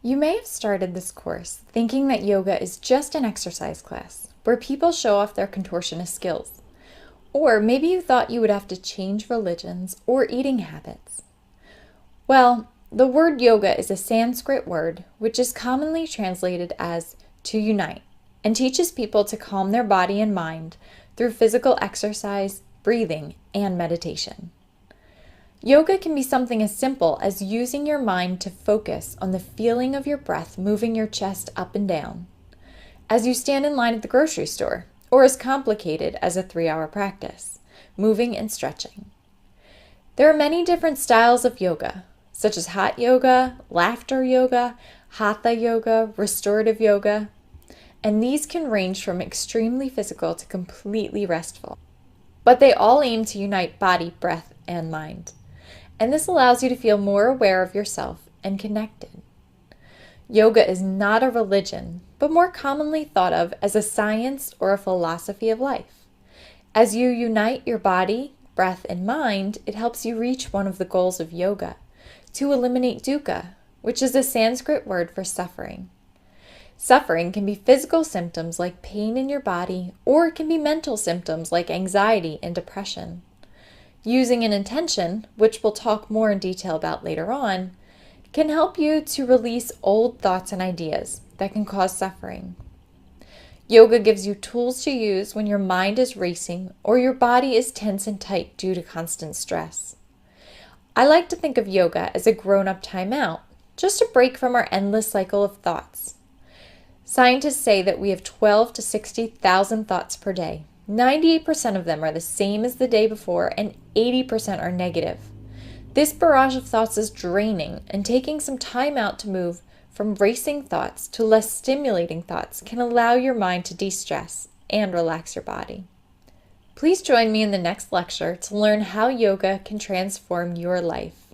You may have started this course thinking that yoga is just an exercise class where people show off their contortionist skills. Or maybe you thought you would have to change religions or eating habits. Well, the word yoga is a Sanskrit word which is commonly translated as to unite and teaches people to calm their body and mind through physical exercise, breathing, and meditation. Yoga can be something as simple as using your mind to focus on the feeling of your breath moving your chest up and down as you stand in line at the grocery store, or as complicated as a 3-hour practice, moving and stretching. There are many different styles of yoga, such as hot yoga, laughter yoga, hatha yoga, restorative yoga, and these can range from extremely physical to completely restful. But they all aim to unite body, breath, and mind. And this allows you to feel more aware of yourself and connected. Yoga is not a religion, but more commonly thought of as a science or a philosophy of life. As you unite your body, breath, and mind, it helps you reach one of the goals of yoga, to eliminate dukkha, which is a Sanskrit word for suffering. Suffering can be physical symptoms like pain in your body, or it can be mental symptoms like anxiety and depression. Using an intention, which we'll talk more in detail about later on, can help you to release old thoughts and ideas that can cause suffering. Yoga gives you tools to use when your mind is racing or your body is tense and tight due to constant stress. I like to think of yoga as a grown-up timeout, just a break from our endless cycle of thoughts. Scientists say that we have 12 to 60,000 thoughts per day. 98% of them are the same as the day before, and 80% are negative. This barrage of thoughts is draining, and taking some time out to move from racing thoughts to less stimulating thoughts can allow your mind to de-stress and relax your body. Please join me in the next lecture to learn how yoga can transform your life.